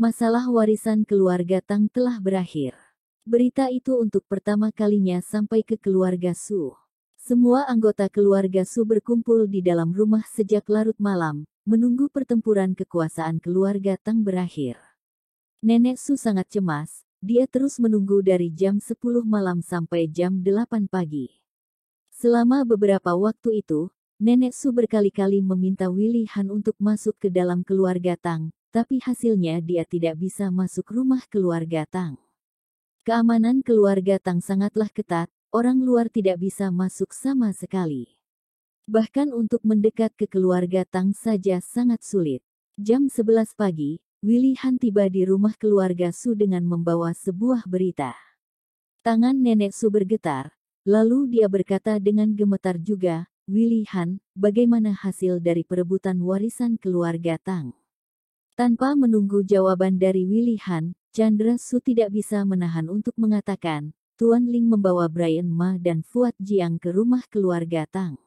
Masalah warisan keluarga Tang telah berakhir. Berita itu untuk pertama kalinya sampai ke keluarga Su. Semua anggota keluarga Su berkumpul di dalam rumah sejak larut malam, menunggu pertempuran kekuasaan keluarga Tang berakhir. Nenek Su sangat cemas, dia terus menunggu dari jam 10 malam sampai jam 8 pagi. Selama beberapa waktu itu, Nenek Su berkali-kali meminta Willy Han untuk masuk ke dalam keluarga Tang, tapi hasilnya dia tidak bisa masuk rumah keluarga Tang. Keamanan keluarga Tang sangatlah ketat, orang luar tidak bisa masuk sama sekali. Bahkan untuk mendekat ke keluarga Tang saja sangat sulit. Jam 11 pagi, Willy Han tiba di rumah keluarga Su dengan membawa sebuah berita. Tangan Nenek Su bergetar, lalu dia berkata dengan gemetar juga, "Willy Han, bagaimana hasil dari perebutan warisan keluarga Tang?" Tanpa menunggu jawaban dari Willy Han, Chandra Su tidak bisa menahan untuk mengatakan, Tuan Ling membawa Brian Ma dan Fuad Jiang ke rumah keluarga Tang.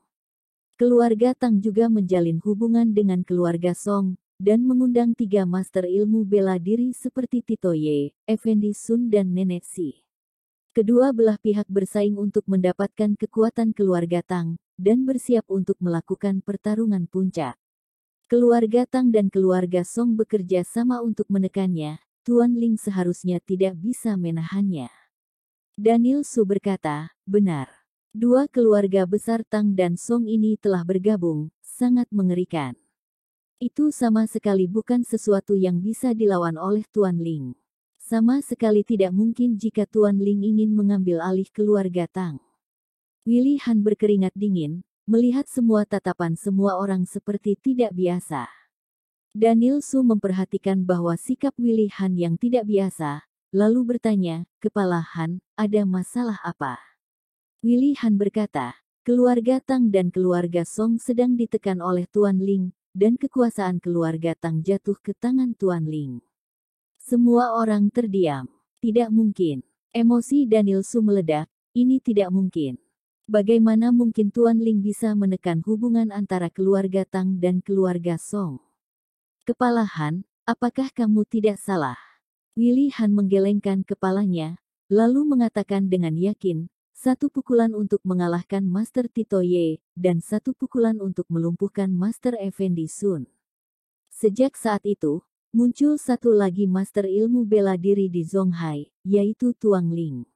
Keluarga Tang juga menjalin hubungan dengan keluarga Song, dan mengundang 3 master ilmu bela diri seperti Tito Ye, Effendi Sun dan Nenek Si. Kedua belah pihak bersaing untuk mendapatkan kekuatan keluarga Tang, dan bersiap untuk melakukan pertarungan puncak. Keluarga Tang dan keluarga Song bekerja sama untuk menekannya, Tuan Ling seharusnya tidak bisa menahannya. Daniel Su berkata, benar. Dua keluarga besar Tang dan Song ini telah bergabung, sangat mengerikan. Itu sama sekali bukan sesuatu yang bisa dilawan oleh Tuan Ling. Sama sekali tidak mungkin jika Tuan Ling ingin mengambil alih keluarga Tang. Willy Han berkeringat dingin, melihat semua tatapan semua orang seperti tidak biasa. Daniel Su memperhatikan bahwa sikap Willy Han yang tidak biasa, lalu bertanya, "Kepala Han, ada masalah apa?" Willy Han berkata, keluarga Tang dan keluarga Song sedang ditekan oleh Tuan Ling, dan kekuasaan keluarga Tang jatuh ke tangan Tuan Ling. Semua orang terdiam. Tidak mungkin. Emosi Daniel Su meledak, ini tidak mungkin. Bagaimana mungkin Tuan Ling bisa menekan hubungan antara keluarga Tang dan keluarga Song? Kepala Han, apakah kamu tidak salah? Willy Han menggelengkan kepalanya, lalu mengatakan dengan yakin, 1 pukulan untuk mengalahkan Master Tito Ye, dan 1 pukulan untuk melumpuhkan Master Effendi Sun. Sejak saat itu, muncul satu lagi Master ilmu bela diri di Zonghai, yaitu Tuan Ling.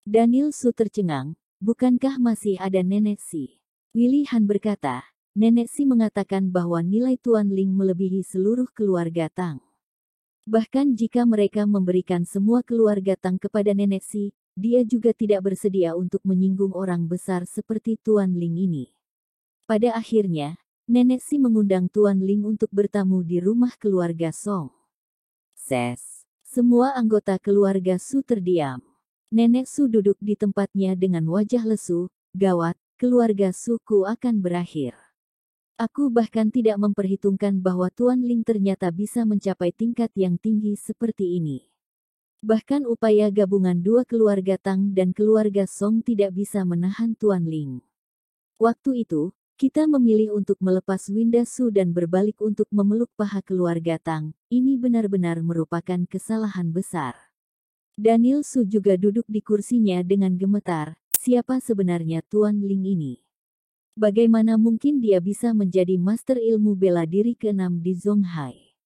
Daniel Su tercengang, bukankah masih ada Nenek Si? Willy Han berkata, Nenek Si mengatakan bahwa nilai Tuan Ling melebihi seluruh keluarga Tang. Bahkan jika mereka memberikan semua keluarga Tang kepada Nenek Si, dia juga tidak bersedia untuk menyinggung orang besar seperti Tuan Ling ini. Pada akhirnya, Nenek Si mengundang Tuan Ling untuk bertamu di rumah keluarga Song. Semua anggota keluarga Su terdiam. Nenek Su duduk di tempatnya dengan wajah lesu, gawat, keluarga Suku akan berakhir. Aku bahkan tidak memperhitungkan bahwa Tuan Ling ternyata bisa mencapai tingkat yang tinggi seperti ini. Bahkan upaya gabungan 2 keluarga Tang dan keluarga Song tidak bisa menahan Tuan Ling. Waktu itu, kita memilih untuk melepas Winda Su dan berbalik untuk memeluk paha keluarga Tang. Ini benar-benar merupakan kesalahan besar. Daniel Su juga duduk di kursinya dengan gemetar. Siapa sebenarnya Tuan Ling ini? Bagaimana mungkin dia bisa menjadi master ilmu bela diri ke-6 di Zonghai?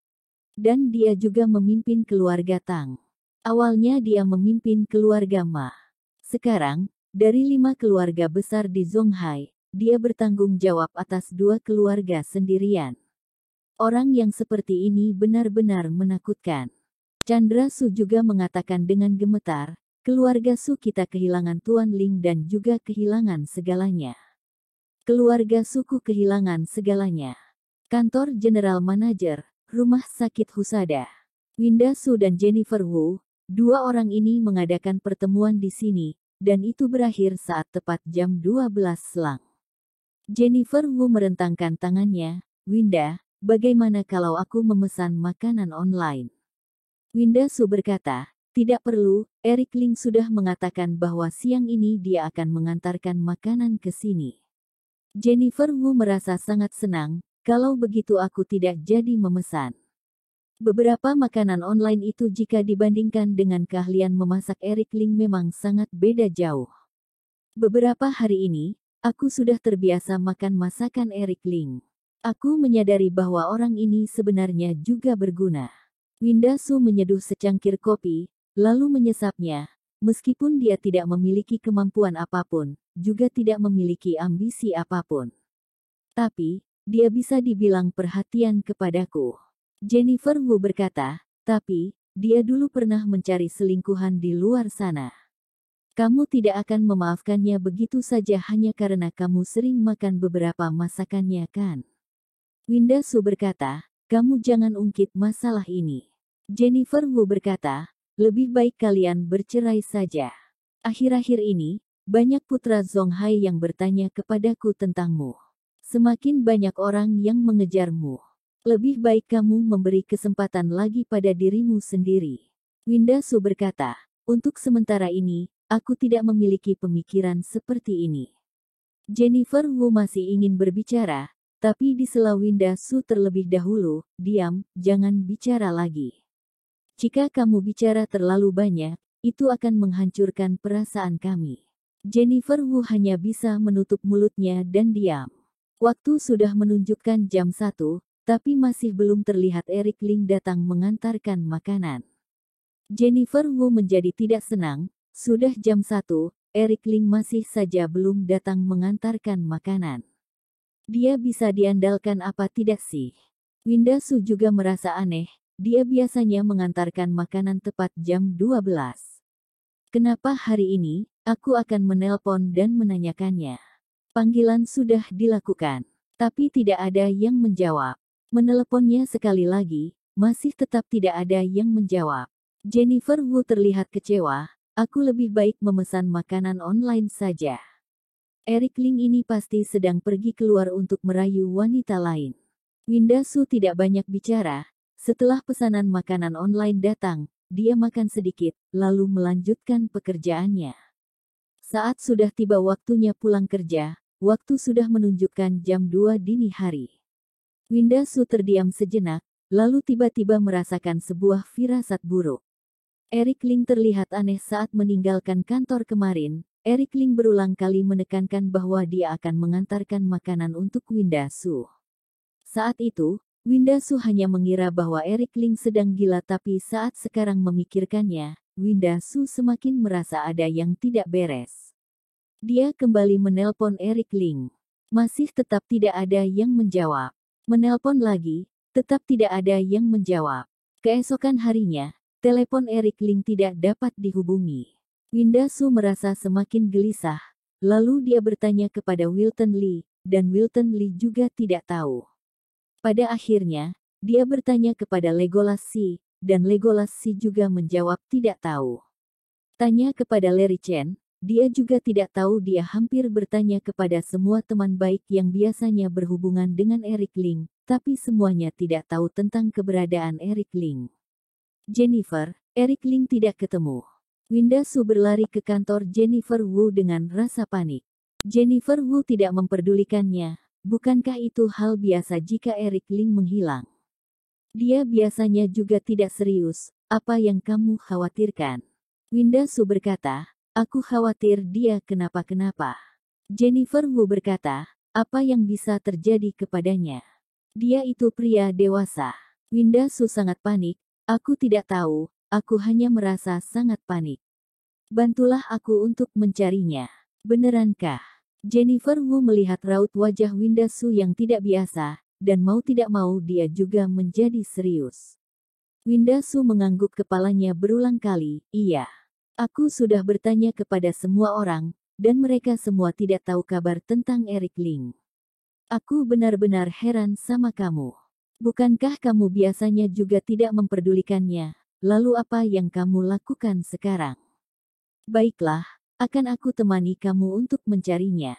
Dan dia juga memimpin keluarga Tang. Awalnya dia memimpin keluarga Ma. Sekarang, dari 5 keluarga besar di Zonghai, dia bertanggung jawab atas 2 keluarga sendirian. Orang yang seperti ini benar-benar menakutkan. Chandra Su juga mengatakan dengan gemetar, keluarga Su kita kehilangan Tuan Ling dan juga kehilangan segalanya. Keluarga Suku kehilangan segalanya. Kantor General Manager, Rumah Sakit Husada. Winda Su dan Jennifer Wu, 2 orang ini mengadakan pertemuan di sini, dan itu berakhir saat tepat jam 12 siang. Jennifer Wu merentangkan tangannya, Winda, bagaimana kalau aku memesan makanan online? Winda Su berkata, tidak perlu, Eric Ling sudah mengatakan bahwa siang ini dia akan mengantarkan makanan ke sini. Jennifer Wu merasa sangat senang, kalau begitu aku tidak jadi memesan. Beberapa makanan online itu jika dibandingkan dengan keahlian memasak Eric Ling memang sangat beda jauh. Beberapa hari ini, aku sudah terbiasa makan masakan Eric Ling. Aku menyadari bahwa orang ini sebenarnya juga berguna. Winda Su menyeduh secangkir kopi, lalu menyesapnya. Meskipun dia tidak memiliki kemampuan apapun, juga tidak memiliki ambisi apapun. Tapi, dia bisa dibilang perhatian kepadaku. Jennifer Wu berkata, tapi, dia dulu pernah mencari selingkuhan di luar sana. Kamu tidak akan memaafkannya begitu saja hanya karena kamu sering makan beberapa masakannya kan? Winda Su berkata, kamu jangan ungkit masalah ini. Jennifer Wu berkata, lebih baik kalian bercerai saja. Akhir-akhir ini, banyak putra Zonghai yang bertanya kepadaku tentangmu. Semakin banyak orang yang mengejarmu. Lebih baik kamu memberi kesempatan lagi pada dirimu sendiri. Winda Su berkata, untuk sementara ini, aku tidak memiliki pemikiran seperti ini. Jennifer Wu masih ingin berbicara, tapi di sela Winda Su terlebih dahulu, diam, jangan bicara lagi. Jika kamu bicara terlalu banyak, itu akan menghancurkan perasaan kami. Jennifer Wu hanya bisa menutup mulutnya dan diam. Waktu sudah menunjukkan jam 1. Tapi masih belum terlihat Eric Ling datang mengantarkan makanan. Jennifer Wu menjadi tidak senang, sudah jam 1, Eric Ling masih saja belum datang mengantarkan makanan. Dia bisa diandalkan apa tidak sih? Winda Su juga merasa aneh, dia biasanya mengantarkan makanan tepat jam 12. Kenapa hari ini, aku akan menelpon dan menanyakannya. Panggilan sudah dilakukan, tapi tidak ada yang menjawab. Meneleponnya sekali lagi, masih tetap tidak ada yang menjawab. Jennifer Wu terlihat kecewa, aku lebih baik memesan makanan online saja. Eric Ling ini pasti sedang pergi keluar untuk merayu wanita lain. Winda Su tidak banyak bicara, setelah pesanan makanan online datang, dia makan sedikit, lalu melanjutkan pekerjaannya. Saat sudah tiba waktunya pulang kerja, waktu sudah menunjukkan jam 2 dini hari. Winda Su terdiam sejenak, lalu tiba-tiba merasakan sebuah firasat buruk. Eric Ling terlihat aneh saat meninggalkan kantor kemarin. Eric Ling berulang kali menekankan bahwa dia akan mengantarkan makanan untuk Winda Su. Saat itu, Winda Su hanya mengira bahwa Eric Ling sedang gila, tapi saat sekarang memikirkannya, Winda Su semakin merasa ada yang tidak beres. Dia kembali menelpon Eric Ling. Masih tetap tidak ada yang menjawab. Menelpon lagi, tetap tidak ada yang menjawab. Keesokan harinya, telepon Eric Ling tidak dapat dihubungi. Winda Su merasa semakin gelisah, lalu dia bertanya kepada Wilton Lee, dan Wilton Lee juga tidak tahu. Pada akhirnya, dia bertanya kepada Legolas Si, dan Legolas Si juga menjawab tidak tahu. Tanya kepada Larry Chen, dia juga tidak tahu. Dia hampir bertanya kepada semua teman baik yang biasanya berhubungan dengan Eric Ling, tapi semuanya tidak tahu tentang keberadaan Eric Ling. Jennifer, Eric Ling tidak ketemu. Winda Su berlari ke kantor Jennifer Wu dengan rasa panik. Jennifer Wu tidak memperdulikannya. Bukankah itu hal biasa jika Eric Ling menghilang? Dia biasanya juga tidak serius. Apa yang kamu khawatirkan? Winda Su berkata, aku khawatir dia kenapa-kenapa. Jennifer Wu berkata, apa yang bisa terjadi kepadanya? Dia itu pria dewasa. Winda Su sangat panik, aku tidak tahu, aku hanya merasa sangat panik. Bantulah aku untuk mencarinya. Benerankah? Jennifer Wu melihat raut wajah Winda Su yang tidak biasa, dan mau tidak mau dia juga menjadi serius. Winda Su mengangguk kepalanya berulang kali, iya. Aku sudah bertanya kepada semua orang, dan mereka semua tidak tahu kabar tentang Eric Ling. Aku benar-benar heran sama kamu. Bukankah kamu biasanya juga tidak memperdulikannya? Lalu apa yang kamu lakukan sekarang? Baiklah, akan aku temani kamu untuk mencarinya.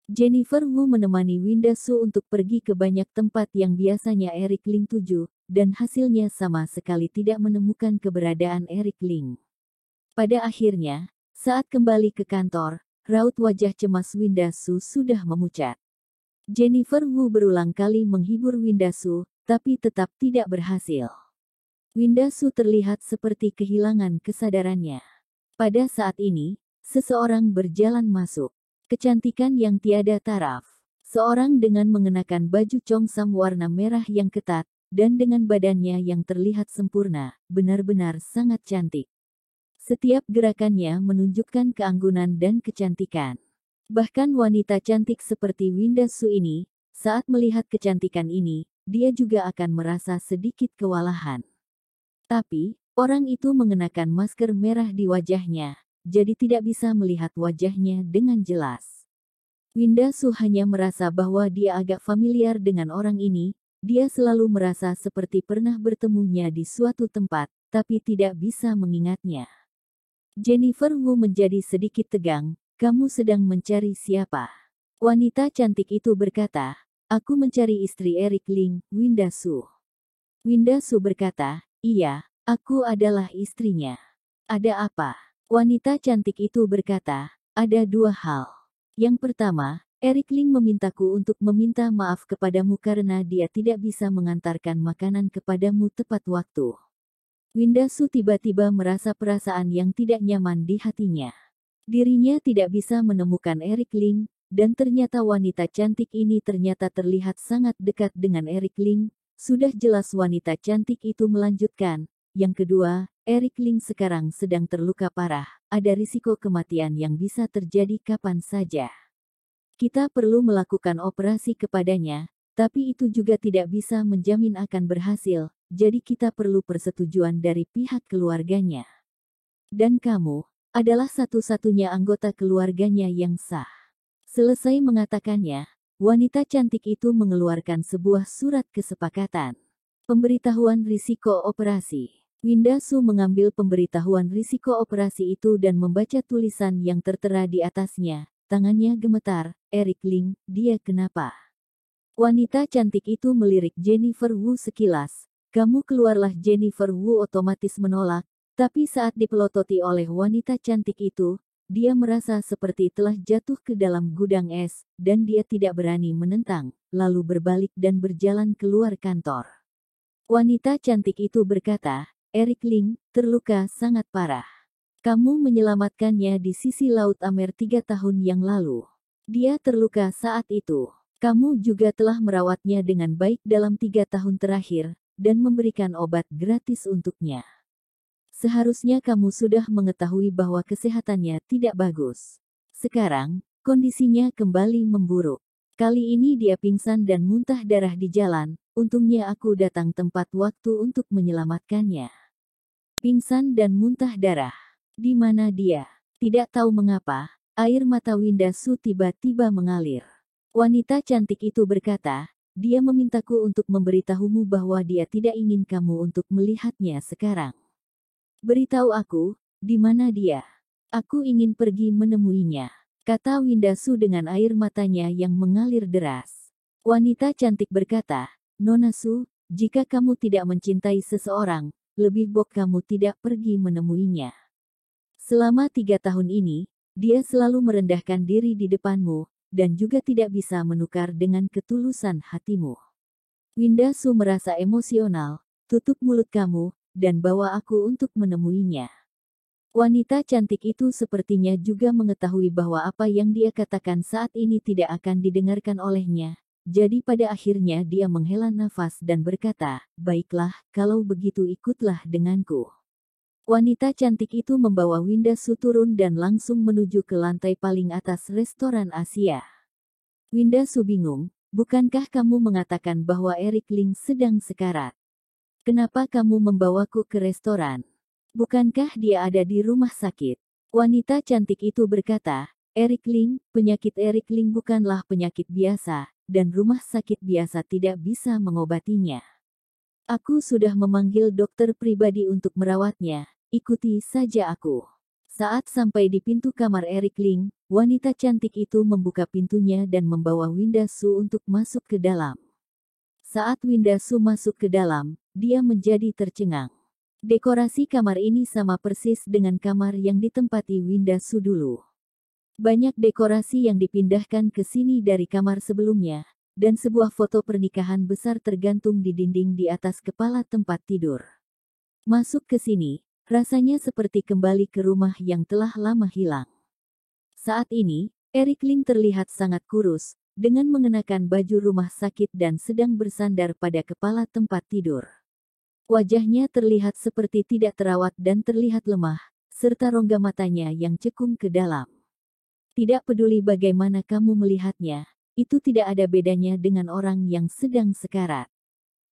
Jennifer Wu menemani Winda Su untuk pergi ke banyak tempat yang biasanya Eric Ling tuju, dan hasilnya sama sekali tidak menemukan keberadaan Eric Ling. Pada akhirnya, saat kembali ke kantor, raut wajah cemas Winda Su sudah memucat. Jennifer Wu berulang kali menghibur Winda Su, tapi tetap tidak berhasil. Winda Su terlihat seperti kehilangan kesadarannya. Pada saat ini, seseorang berjalan masuk. Kecantikan yang tiada taraf. Seorang dengan mengenakan baju chongsam warna merah yang ketat, dan dengan badannya yang terlihat sempurna, benar-benar sangat cantik. Setiap gerakannya menunjukkan keanggunan dan kecantikan. Bahkan wanita cantik seperti Winda Su ini, saat melihat kecantikan ini, dia juga akan merasa sedikit kewalahan. Tapi, orang itu mengenakan masker merah di wajahnya, jadi tidak bisa melihat wajahnya dengan jelas. Winda Su hanya merasa bahwa dia agak familiar dengan orang ini, dia selalu merasa seperti pernah bertemunya di suatu tempat, tapi tidak bisa mengingatnya. Jennifer Wu menjadi sedikit tegang, kamu sedang mencari siapa? Wanita cantik itu berkata, aku mencari istri Eric Ling, Winda Su. Winda Su berkata, iya, aku adalah istrinya. Ada apa? Wanita cantik itu berkata, ada dua hal. Yang pertama, Eric Ling memintaku untuk meminta maaf kepadamu karena dia tidak bisa mengantarkan makanan kepadamu tepat waktu. Winda Su tiba-tiba merasa perasaan yang tidak nyaman di hatinya. Dirinya tidak bisa menemukan Eric Ling, dan ternyata wanita cantik ini ternyata terlihat sangat dekat dengan Eric Ling. Sudah jelas wanita cantik itu melanjutkan. Yang kedua, Eric Ling sekarang sedang terluka parah, ada risiko kematian yang bisa terjadi kapan saja. Kita perlu melakukan operasi kepadanya, tapi itu juga tidak bisa menjamin akan berhasil, jadi kita perlu persetujuan dari pihak keluarganya. Dan kamu adalah satu-satunya anggota keluarganya yang sah. Selesai mengatakannya, wanita cantik itu mengeluarkan sebuah surat kesepakatan. Pemberitahuan risiko operasi. Winda Su mengambil pemberitahuan risiko operasi itu dan membaca tulisan yang tertera di atasnya. Tangannya gemetar. Eric Ling, dia kenapa? Wanita cantik itu melirik Jennifer Wu sekilas. Kamu keluarlah. Jennifer Wu otomatis menolak, tapi saat dipelototi oleh wanita cantik itu, dia merasa seperti telah jatuh ke dalam gudang es, dan dia tidak berani menentang, lalu berbalik dan berjalan keluar kantor. Wanita cantik itu berkata, Eric Ling, terluka sangat parah. Kamu menyelamatkannya di sisi Laut Amer 3 tahun yang lalu. Dia terluka saat itu. Kamu juga telah merawatnya dengan baik dalam 3 tahun terakhir, dan memberikan obat gratis untuknya. Seharusnya kamu sudah mengetahui bahwa kesehatannya tidak bagus. Sekarang, kondisinya kembali memburuk. Kali ini dia pingsan dan muntah darah di jalan, untungnya aku datang tepat waktu untuk menyelamatkannya. Pingsan dan muntah darah. Di mana dia? Tidak tahu mengapa, air mata Winda Su tiba-tiba mengalir. Wanita cantik itu berkata, dia memintaku untuk memberitahumu bahwa dia tidak ingin kamu untuk melihatnya sekarang. Beritahu aku, di mana dia? Aku ingin pergi menemuinya, kata Winda Su dengan air matanya yang mengalir deras. Wanita cantik berkata, Nona Su, jika kamu tidak mencintai seseorang, lebih baik kamu tidak pergi menemuinya. Selama 3 tahun ini, dia selalu merendahkan diri di depanmu, dan juga tidak bisa menukar dengan ketulusan hatimu. Winda Su merasa emosional, tutup mulut kamu, dan bawa aku untuk menemuinya. Wanita cantik itu sepertinya juga mengetahui bahwa apa yang dia katakan saat ini tidak akan didengarkan olehnya. Jadi pada akhirnya dia menghela nafas dan berkata, baiklah, kalau begitu ikutlah denganku. Wanita cantik itu membawa Winda Su turun dan langsung menuju ke lantai paling atas restoran Asia. Winda Su bingung, bukankah kamu mengatakan bahwa Eric Ling sedang sekarat? Kenapa kamu membawaku ke restoran? Bukankah dia ada di rumah sakit? Wanita cantik itu berkata, Eric Ling, penyakit Eric Ling bukanlah penyakit biasa, dan rumah sakit biasa tidak bisa mengobatinya. Aku sudah memanggil dokter pribadi untuk merawatnya, ikuti saja aku. Saat sampai di pintu kamar Eric Ling, wanita cantik itu membuka pintunya dan membawa Winda Su untuk masuk ke dalam. Saat Winda Su masuk ke dalam, dia menjadi tercengang. Dekorasi kamar ini sama persis dengan kamar yang ditempati Winda Su dulu. Banyak dekorasi yang dipindahkan ke sini dari kamar sebelumnya, dan sebuah foto pernikahan besar tergantung di dinding di atas kepala tempat tidur. Masuk ke sini, rasanya seperti kembali ke rumah yang telah lama hilang. Saat ini, Eric Ling terlihat sangat kurus, dengan mengenakan baju rumah sakit dan sedang bersandar pada kepala tempat tidur. Wajahnya terlihat seperti tidak terawat dan terlihat lemah, serta rongga matanya yang cekung ke dalam. Tidak peduli bagaimana kamu melihatnya, itu tidak ada bedanya dengan orang yang sedang sekarat.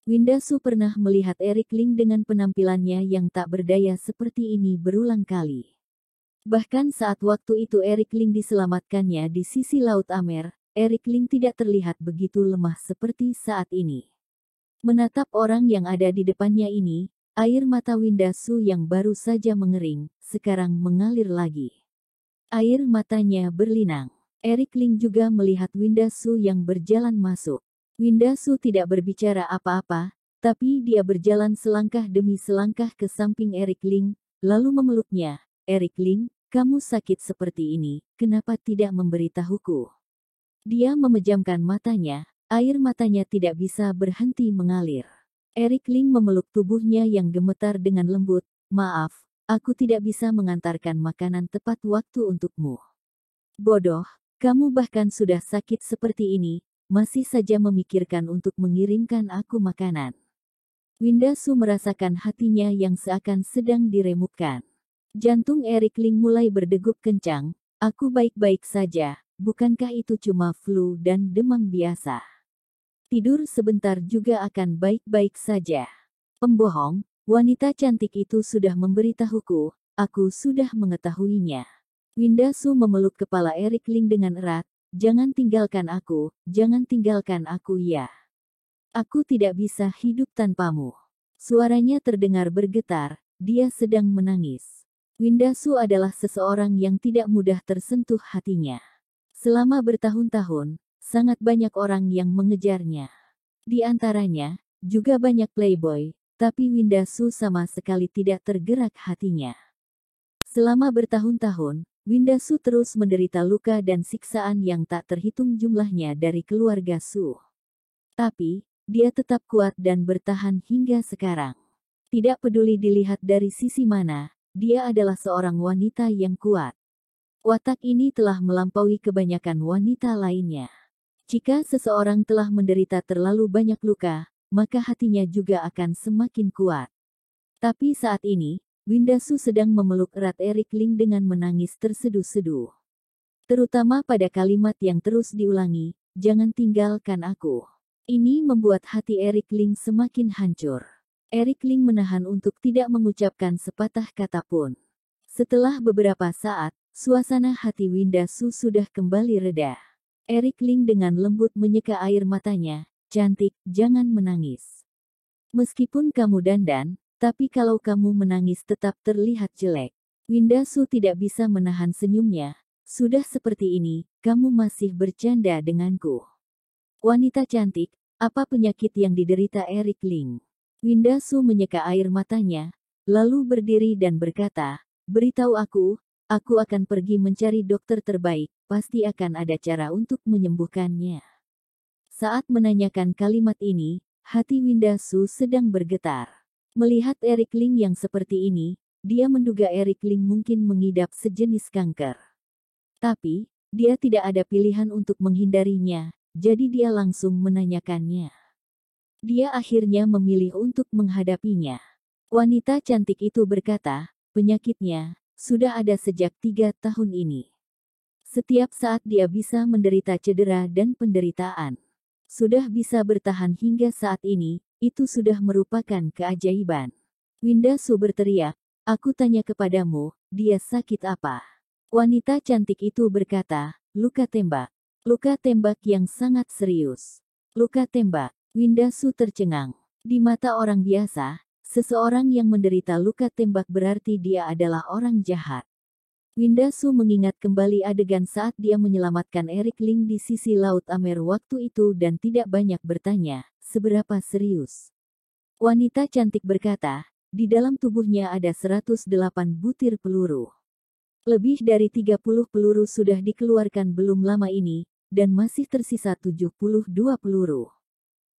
Winda Su pernah melihat Eric Ling dengan penampilannya yang tak berdaya seperti ini berulang kali. Bahkan saat waktu itu Eric Ling diselamatkannya di sisi Laut Amer, Eric Ling tidak terlihat begitu lemah seperti saat ini. Menatap orang yang ada di depannya ini, air mata Winda Su yang baru saja mengering, sekarang mengalir lagi. Air matanya berlinang. Eric Ling juga melihat Winda Su yang berjalan masuk. Winda Su tidak berbicara apa-apa, tapi dia berjalan selangkah demi selangkah ke samping Eric Ling, lalu memeluknya. Eric Ling, kamu sakit seperti ini, kenapa tidak memberitahuku? Dia memejamkan matanya, air matanya tidak bisa berhenti mengalir. Eric Ling memeluk tubuhnya yang gemetar dengan lembut. Maaf, aku tidak bisa mengantarkan makanan tepat waktu untukmu. Bodoh, kamu bahkan sudah sakit seperti ini, masih saja memikirkan untuk mengirimkan aku makanan. Winda Su merasakan hatinya yang seakan sedang diremukkan. Jantung Eric Ling mulai berdegup kencang. Aku baik-baik saja, bukankah itu cuma flu dan demam biasa? Tidur sebentar juga akan baik-baik saja. Pembohong, wanita cantik itu sudah memberitahuku, aku sudah mengetahuinya. Winda Su memeluk kepala Eric Ling dengan erat. Jangan tinggalkan aku ya. Aku tidak bisa hidup tanpamu. Suaranya terdengar bergetar, dia sedang menangis. Winda Su adalah seseorang yang tidak mudah tersentuh hatinya. Selama bertahun-tahun, sangat banyak orang yang mengejarnya. Di antaranya, juga banyak playboy, tapi Winda Su sama sekali tidak tergerak hatinya. Selama bertahun-tahun, Winda Su terus menderita luka dan siksaan yang tak terhitung jumlahnya dari keluarga Su. Tapi, dia tetap kuat dan bertahan hingga sekarang. Tidak peduli dilihat dari sisi mana, dia adalah seorang wanita yang kuat. Watak ini telah melampaui kebanyakan wanita lainnya. Jika seseorang telah menderita terlalu banyak luka, maka hatinya juga akan semakin kuat. Tapi saat ini, Winda Su sedang memeluk erat Eric Ling dengan menangis terseduh-seduh. Terutama pada kalimat yang terus diulangi, jangan tinggalkan aku. Ini membuat hati Eric Ling semakin hancur. Eric Ling menahan untuk tidak mengucapkan sepatah kata pun. Setelah beberapa saat, suasana hati Winda Su sudah kembali reda. Eric Ling dengan lembut menyeka air matanya, cantik, jangan menangis. Meskipun kamu dandan, tapi kalau kamu menangis tetap terlihat jelek. Winda Su tidak bisa menahan senyumnya. Sudah seperti ini, kamu masih bercanda denganku. Wanita cantik, apa penyakit yang diderita Eric Ling? Winda Su menyeka air matanya, lalu berdiri dan berkata, beritahu aku akan pergi mencari dokter terbaik, pasti akan ada cara untuk menyembuhkannya. Saat menanyakan kalimat ini, hati Winda Su sedang bergetar. Melihat Eric Ling yang seperti ini, dia menduga Eric Ling mungkin mengidap sejenis kanker. Tapi, dia tidak ada pilihan untuk menghindarinya, jadi dia langsung menanyakannya. Dia akhirnya memilih untuk menghadapinya. Wanita cantik itu berkata, penyakitnya sudah ada sejak 3 tahun ini. Setiap saat dia bisa menderita cedera dan penderitaan. Sudah bisa bertahan hingga saat ini, itu sudah merupakan keajaiban. Winda Su berteriak, aku tanya kepadamu, dia sakit apa? Wanita cantik itu berkata, luka tembak. Luka tembak yang sangat serius. Luka tembak. Winda Su tercengang. Di mata orang biasa, seseorang yang menderita luka tembak berarti dia adalah orang jahat. Winda Su mengingat kembali adegan saat dia menyelamatkan Eric Ling di sisi Laut Amer waktu itu dan tidak banyak bertanya, seberapa serius. Wanita cantik berkata, di dalam tubuhnya ada 108 butir peluru. Lebih dari 30 peluru sudah dikeluarkan belum lama ini, dan masih tersisa 72 peluru.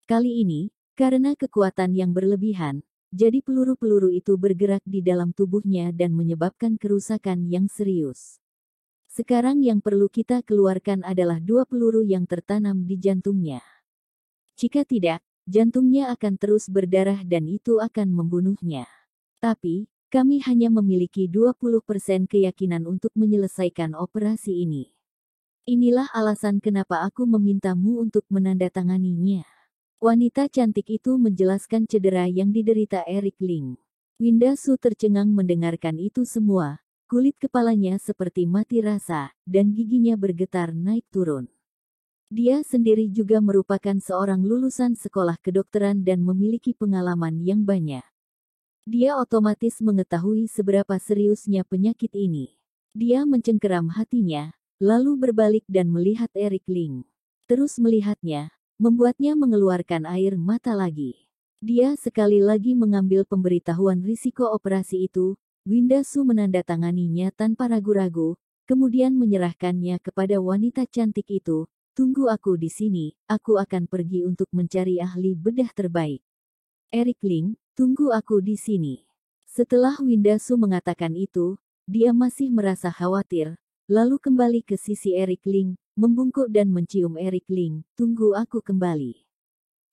Kali ini, karena kekuatan yang berlebihan, jadi peluru-peluru itu bergerak di dalam tubuhnya dan menyebabkan kerusakan yang serius. Sekarang yang perlu kita keluarkan adalah 2 peluru yang tertanam di jantungnya. Jika tidak, jantungnya akan terus berdarah dan itu akan membunuhnya. Tapi, kami hanya memiliki 20% keyakinan untuk menyelesaikan operasi ini. Inilah alasan kenapa aku memintamu untuk menandatanganinya. Wanita cantik itu menjelaskan cedera yang diderita Eric Ling. Winda Su tercengang mendengarkan itu semua, kulit kepalanya seperti mati rasa, dan giginya bergetar naik turun. Dia sendiri juga merupakan seorang lulusan sekolah kedokteran dan memiliki pengalaman yang banyak. Dia otomatis mengetahui seberapa seriusnya penyakit ini. Dia mencengkeram hatinya, lalu berbalik dan melihat Eric Ling. Terus melihatnya, membuatnya mengeluarkan air mata lagi. Dia sekali lagi mengambil pemberitahuan risiko operasi itu. Winda Su menandatanganinya tanpa ragu-ragu, kemudian menyerahkannya kepada wanita cantik itu. Tunggu aku di sini, aku akan pergi untuk mencari ahli bedah terbaik. Eric Ling, tunggu aku di sini. Setelah Winda Su mengatakan itu, dia masih merasa khawatir, lalu kembali ke sisi Eric Ling, membungkuk dan mencium Eric Ling, tunggu aku kembali.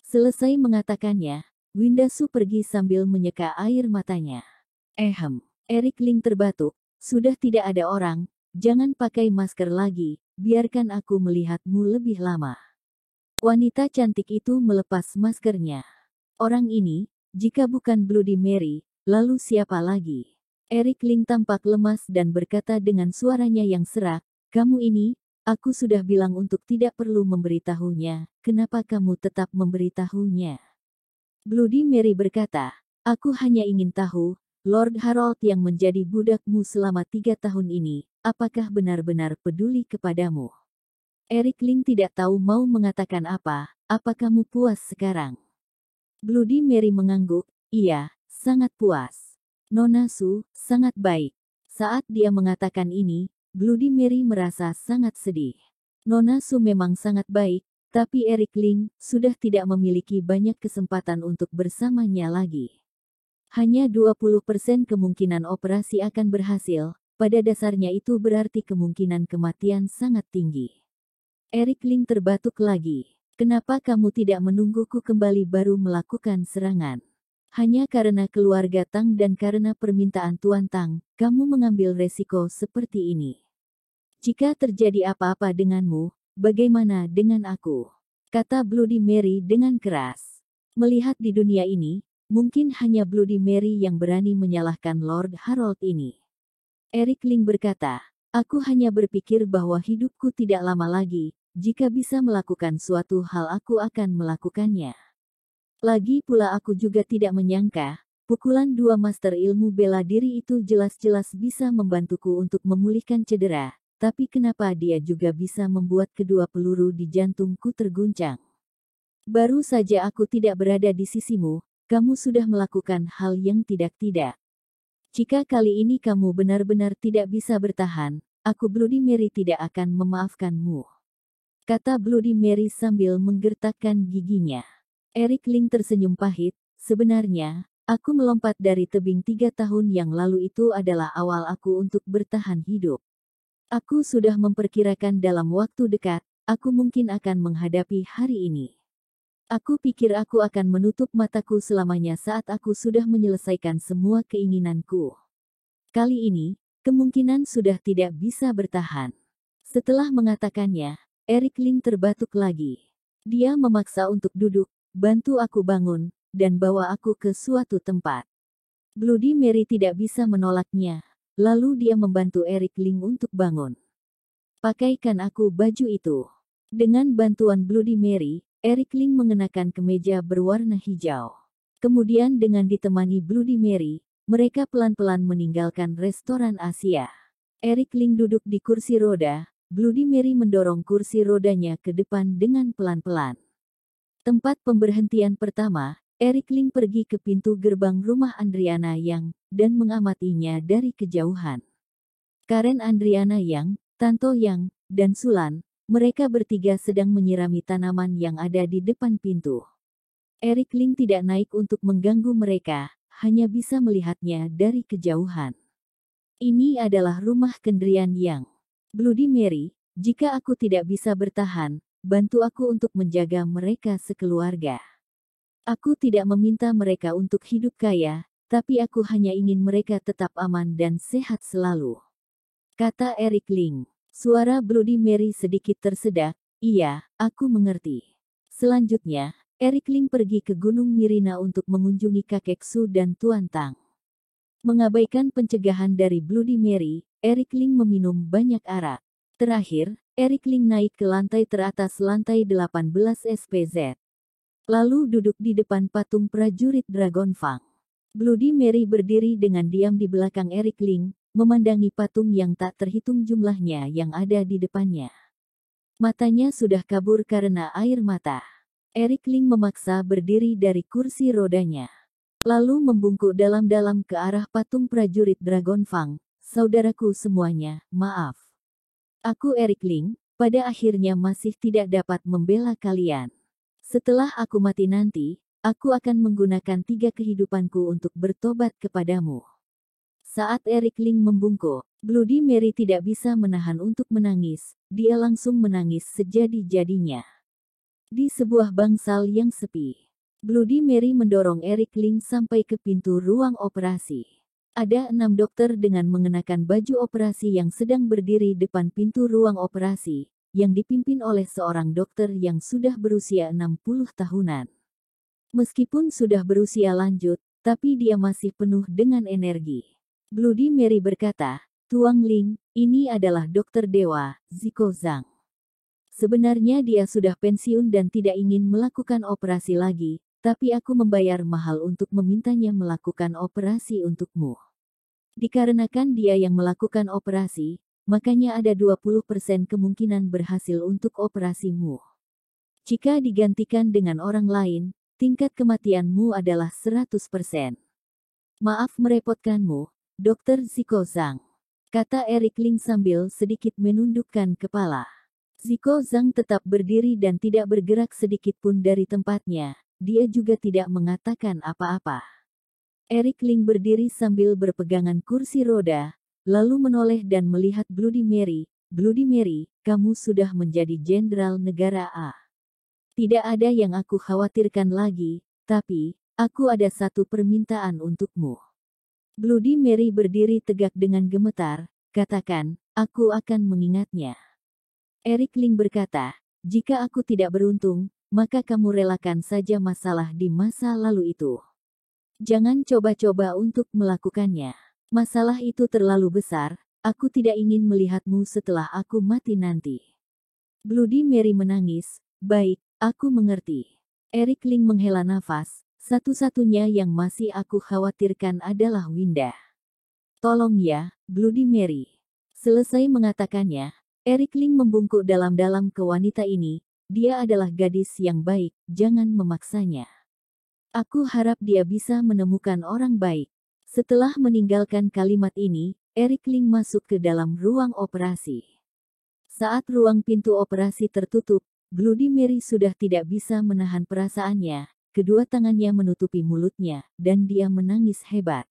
Selesai mengatakannya, Winda Su pergi sambil menyeka air matanya. Eric Ling terbatuk, sudah tidak ada orang, jangan pakai masker lagi, biarkan aku melihatmu lebih lama. Wanita cantik itu melepas maskernya. Orang ini, jika bukan Bloody Mary, lalu siapa lagi? Eric Ling tampak lemas dan berkata dengan suaranya yang serak, kamu ini, aku sudah bilang untuk tidak perlu memberitahunya, kenapa kamu tetap memberitahunya? Bloody Mary berkata, aku hanya ingin tahu, Lord Harold yang menjadi budakmu selama 3 tahun ini, apakah benar-benar peduli kepadamu? Eric Ling tidak tahu mau mengatakan apa kamu puas sekarang? Bloody Mary mengangguk, iya, sangat puas. Nona Su, sangat baik. Saat dia mengatakan ini, Bloody Mary merasa sangat sedih. Nona Su memang sangat baik, tapi Eric Ling sudah tidak memiliki banyak kesempatan untuk bersamanya lagi. Hanya 20% kemungkinan operasi akan berhasil, pada dasarnya itu berarti kemungkinan kematian sangat tinggi. Eric Ling terbatuk lagi. Kenapa kamu tidak menungguku kembali baru melakukan serangan? Hanya karena keluarga Tang dan karena permintaan Tuan Tang, kamu mengambil resiko seperti ini. Jika terjadi apa-apa denganmu, bagaimana dengan aku? Kata Bloody Mary dengan keras. Melihat di dunia ini, mungkin hanya Bloody Mary yang berani menyalahkan Lord Harold ini. Eric Ling berkata, aku hanya berpikir bahwa hidupku tidak lama lagi, jika bisa melakukan suatu hal aku akan melakukannya. Lagi pula aku juga tidak menyangka, pukulan 2 master ilmu bela diri itu jelas-jelas bisa membantuku untuk memulihkan cedera, tapi kenapa dia juga bisa membuat kedua peluru di jantungku terguncang? Baru saja aku tidak berada di sisimu, kamu sudah melakukan hal yang tidak-tidak. Jika kali ini kamu benar-benar tidak bisa bertahan, aku Bloody Mary tidak akan memaafkanmu. Kata Bloody Mary sambil menggertakkan giginya. Eric Ling tersenyum pahit, sebenarnya, aku melompat dari tebing 3 tahun yang lalu itu adalah awal aku untuk bertahan hidup. Aku sudah memperkirakan dalam waktu dekat, aku mungkin akan menghadapi hari ini. Aku pikir aku akan menutup mataku selamanya saat aku sudah menyelesaikan semua keinginanku. Kali ini, kemungkinan sudah tidak bisa bertahan. Setelah mengatakannya, Eric Ling terbatuk lagi. Dia memaksa untuk duduk, bantu aku bangun, dan bawa aku ke suatu tempat. Bloody Mary tidak bisa menolaknya. Lalu dia membantu Eric Ling untuk bangun. Pakaikan aku baju itu. Dengan bantuan Bloody Mary, Eric Ling mengenakan kemeja berwarna hijau. Kemudian dengan ditemani Bloody Mary, mereka pelan-pelan meninggalkan restoran Asia. Eric Ling duduk di kursi roda, Bloody Mary mendorong kursi rodanya ke depan dengan pelan-pelan. Tempat pemberhentian pertama, Eric Ling pergi ke pintu gerbang rumah Andriana Yang, dan mengamatinya dari kejauhan. Karen Andriana Yang, Tanto Yang, dan Sulan, mereka bertiga sedang menyirami tanaman yang ada di depan pintu. Eric Ling tidak naik untuk mengganggu mereka, hanya bisa melihatnya dari kejauhan. Ini adalah rumah Kendrian Yang. Bloody Mary, jika aku tidak bisa bertahan, bantu aku untuk menjaga mereka sekeluarga. Aku tidak meminta mereka untuk hidup kaya, tapi aku hanya ingin mereka tetap aman dan sehat selalu. Kata Eric Ling. Suara Bloody Mary sedikit tersedak. Iya, aku mengerti. Selanjutnya, Eric Ling pergi ke Gunung Mirina untuk mengunjungi kakek Su dan Tuan Tang. Mengabaikan pencegahan dari Bloody Mary, Eric Ling meminum banyak arak. Terakhir, Eric Ling naik ke lantai teratas lantai 18 SPZ. Lalu duduk di depan patung prajurit Dragon Fang. Bloody Mary berdiri dengan diam di belakang Eric Ling, memandangi patung yang tak terhitung jumlahnya yang ada di depannya. Matanya sudah kabur karena air mata. Eric Ling memaksa berdiri dari kursi rodanya. Lalu membungkuk dalam-dalam ke arah patung prajurit Dragon Fang. Saudaraku semuanya, maaf. Aku Eric Ling, pada akhirnya masih tidak dapat membela kalian. Setelah aku mati nanti, aku akan menggunakan 3 kehidupanku untuk bertobat kepadamu. Saat Eric Ling membungkuk, Bloody Mary tidak bisa menahan untuk menangis, dia langsung menangis sejadi-jadinya. Di sebuah bangsal yang sepi, Bloody Mary mendorong Eric Ling sampai ke pintu ruang operasi. Ada 6 dokter dengan mengenakan baju operasi yang sedang berdiri depan pintu ruang operasi, yang dipimpin oleh seorang dokter yang sudah berusia 60 tahunan. Meskipun sudah berusia lanjut, tapi dia masih penuh dengan energi. Bloody Mary berkata, Tuang Ling, ini adalah dokter dewa, Zico Zhang. Sebenarnya dia sudah pensiun dan tidak ingin melakukan operasi lagi, tapi aku membayar mahal untuk memintanya melakukan operasi untukmu. Dikarenakan dia yang melakukan operasi, makanya ada 20% kemungkinan berhasil untuk operasimu. Jika digantikan dengan orang lain, tingkat kematianmu adalah 100%. Maaf merepotkanmu, Dr. Zico Zhang. Kata Eric Ling sambil sedikit menundukkan kepala. Zico Zhang tetap berdiri dan tidak bergerak sedikit pun dari tempatnya. Dia juga tidak mengatakan apa-apa. Eric Ling berdiri sambil berpegangan kursi roda, lalu menoleh dan melihat Bloody Mary. Bloody Mary, kamu sudah menjadi jenderal negara A. Tidak ada yang aku khawatirkan lagi, tapi, aku ada satu permintaan untukmu. Bloody Mary berdiri tegak dengan gemetar, katakan, aku akan mengingatnya. Eric Ling berkata, jika aku tidak beruntung, maka kamu relakan saja masalah di masa lalu itu. Jangan coba-coba untuk melakukannya. Masalah itu terlalu besar, aku tidak ingin melihatmu setelah aku mati nanti. Bloody Mary menangis, baik, aku mengerti. Eric Ling menghela nafas, satu-satunya yang masih aku khawatirkan adalah Winda. Tolong ya, Bloody Mary. Selesai mengatakannya, Eric Ling membungkuk dalam-dalam ke wanita ini, dia adalah gadis yang baik, jangan memaksanya. Aku harap dia bisa menemukan orang baik. Setelah meninggalkan kalimat ini, Eric Ling masuk ke dalam ruang operasi. Saat ruang pintu operasi tertutup, Bloody Mary sudah tidak bisa menahan perasaannya, kedua tangannya menutupi mulutnya, dan dia menangis hebat.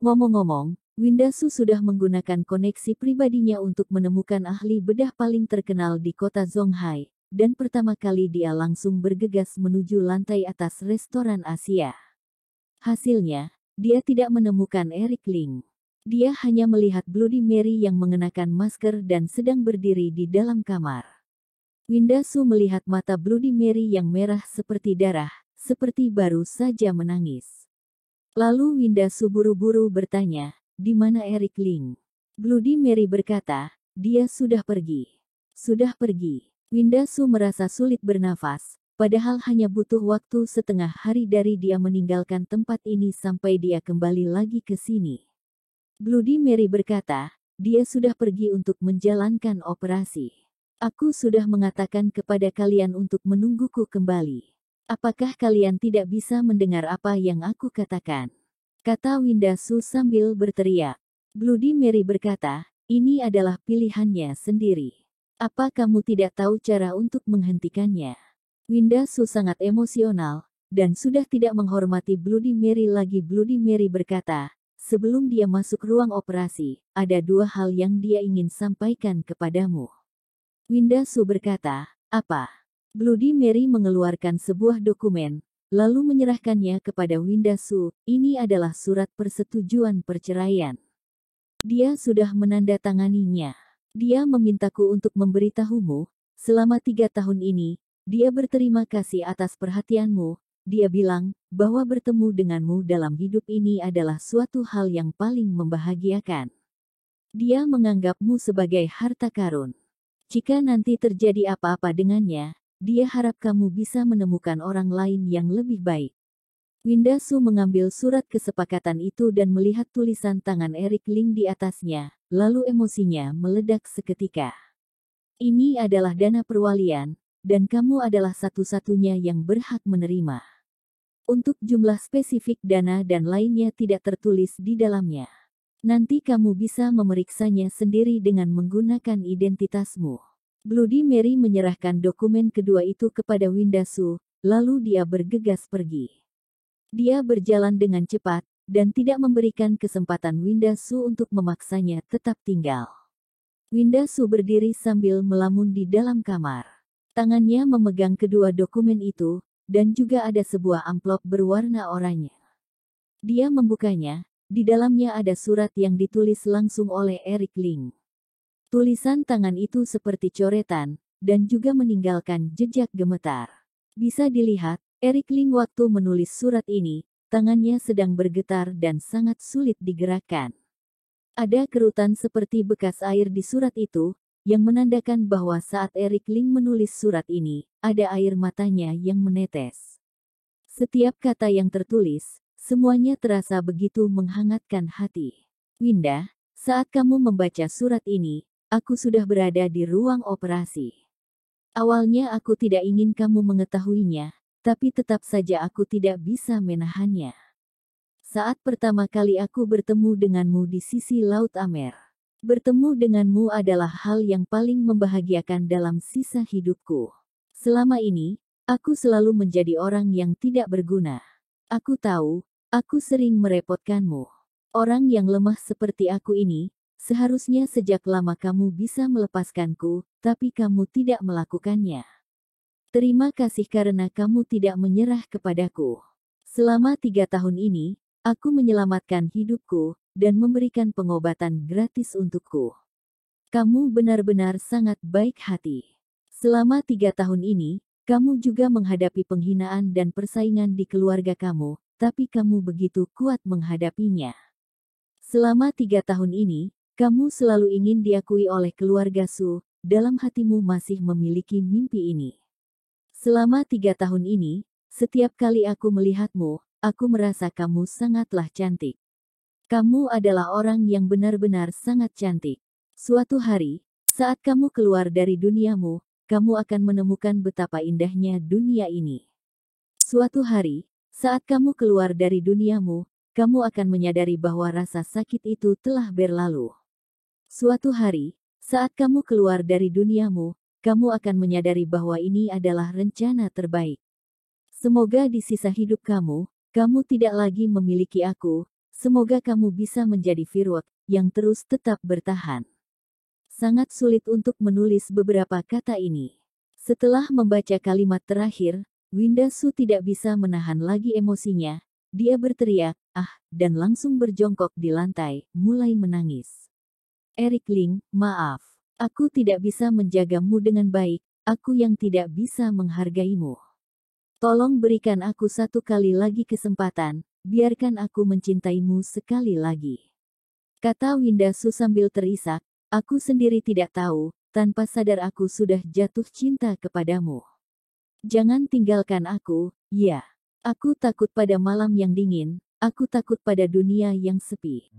Ngomong-ngomong, Winda Su sudah menggunakan koneksi pribadinya untuk menemukan ahli bedah paling terkenal di kota Zonghai, dan pertama kali dia langsung bergegas menuju lantai atas restoran Asia. Hasilnya, dia tidak menemukan Eric Ling. Dia hanya melihat Bloody Mary yang mengenakan masker dan sedang berdiri di dalam kamar. Winda Su melihat mata Bloody Mary yang merah seperti darah, seperti baru saja menangis. Lalu Winda Su buru-buru bertanya, di mana Eric Ling? Bloody Mary berkata, dia sudah pergi. Sudah pergi. Winda Su merasa sulit bernafas, padahal hanya butuh waktu setengah hari dari dia meninggalkan tempat ini sampai dia kembali lagi ke sini. Bloody Mary berkata, dia sudah pergi untuk menjalankan operasi. Aku sudah mengatakan kepada kalian untuk menungguku kembali. Apakah kalian tidak bisa mendengar apa yang aku katakan? Kata Winda Su sambil berteriak. Bloody Mary berkata, ini adalah pilihannya sendiri. Apa kamu tidak tahu cara untuk menghentikannya? Winda Su sangat emosional, dan sudah tidak menghormati Bloody Mary lagi. Bloody Mary berkata, sebelum dia masuk ruang operasi, ada dua hal yang dia ingin sampaikan kepadamu. Winda Su berkata, apa? Bloody Mary mengeluarkan sebuah dokumen, lalu menyerahkannya kepada Winda Su. Ini adalah surat persetujuan perceraian. Dia sudah menandatanganinya. Dia memintaku untuk memberitahumu, selama 3 tahun ini, dia berterima kasih atas perhatianmu. Dia bilang, bahwa bertemu denganmu dalam hidup ini adalah suatu hal yang paling membahagiakan. Dia menganggapmu sebagai harta karun. Jika nanti terjadi apa-apa dengannya, dia harap kamu bisa menemukan orang lain yang lebih baik. Winda Su mengambil surat kesepakatan itu dan melihat tulisan tangan Eric Ling di atasnya, lalu emosinya meledak seketika. Ini adalah dana perwalian, dan kamu adalah satu-satunya yang berhak menerima. Untuk jumlah spesifik dana dan lainnya tidak tertulis di dalamnya. Nanti kamu bisa memeriksanya sendiri dengan menggunakan identitasmu. Bloody Mary menyerahkan dokumen kedua itu kepada Winda Su, lalu dia bergegas pergi. Dia berjalan dengan cepat, dan tidak memberikan kesempatan Winda Su untuk memaksanya tetap tinggal. Winda Su berdiri sambil melamun di dalam kamar. Tangannya memegang kedua dokumen itu, dan juga ada sebuah amplop berwarna oranye. Dia membukanya, di dalamnya ada surat yang ditulis langsung oleh Eric Ling. Tulisan tangan itu seperti coretan, dan juga meninggalkan jejak gemetar. Bisa dilihat, Eric Ling waktu menulis surat ini, tangannya sedang bergetar dan sangat sulit digerakkan. Ada kerutan seperti bekas air di surat itu, yang menandakan bahwa saat Eric Ling menulis surat ini, ada air matanya yang menetes. Setiap kata yang tertulis, semuanya terasa begitu menghangatkan hati. Winda, saat kamu membaca surat ini, aku sudah berada di ruang operasi. Awalnya aku tidak ingin kamu mengetahuinya, tapi tetap saja aku tidak bisa menahannya. Saat pertama kali aku bertemu denganmu di sisi Laut Amer. Bertemu denganmu adalah hal yang paling membahagiakan dalam sisa hidupku. Selama ini, aku selalu menjadi orang yang tidak berguna. Aku tahu, aku sering merepotkanmu. Orang yang lemah seperti aku ini, seharusnya sejak lama kamu bisa melepaskanku, tapi kamu tidak melakukannya. Terima kasih karena kamu tidak menyerah kepadaku. Selama 3 tahun ini, aku menyelamatkan hidupku, dan memberikan pengobatan gratis untukku. Kamu benar-benar sangat baik hati. Selama 3 tahun ini, kamu juga menghadapi penghinaan dan persaingan di keluarga kamu, tapi kamu begitu kuat menghadapinya. Selama 3 tahun ini, kamu selalu ingin diakui oleh keluarga Su, dalam hatimu masih memiliki mimpi ini. Selama 3 tahun ini, setiap kali aku melihatmu, aku merasa kamu sangatlah cantik. Kamu adalah orang yang benar-benar sangat cantik. Suatu hari, saat kamu keluar dari duniamu, kamu akan menemukan betapa indahnya dunia ini. Suatu hari, saat kamu keluar dari duniamu, kamu akan menyadari bahwa rasa sakit itu telah berlalu. Suatu hari, saat kamu keluar dari duniamu, kamu akan menyadari bahwa ini adalah rencana terbaik. Semoga di sisa hidup kamu, kamu tidak lagi memiliki aku. Semoga kamu bisa menjadi Firwak yang terus tetap bertahan. Sangat sulit untuk menulis beberapa kata ini. Setelah membaca kalimat terakhir, Winda Su tidak bisa menahan lagi emosinya. Dia berteriak, dan langsung berjongkok di lantai, mulai menangis. Eric Ling, maaf. Aku tidak bisa menjagamu dengan baik, aku yang tidak bisa menghargaimu. Tolong berikan aku satu kali lagi kesempatan. Biarkan aku mencintaimu sekali lagi. Kata Winda Su sambil terisak, aku sendiri tidak tahu, tanpa sadar aku sudah jatuh cinta kepadamu. Jangan tinggalkan aku, ya. Aku takut pada malam yang dingin, aku takut pada dunia yang sepi.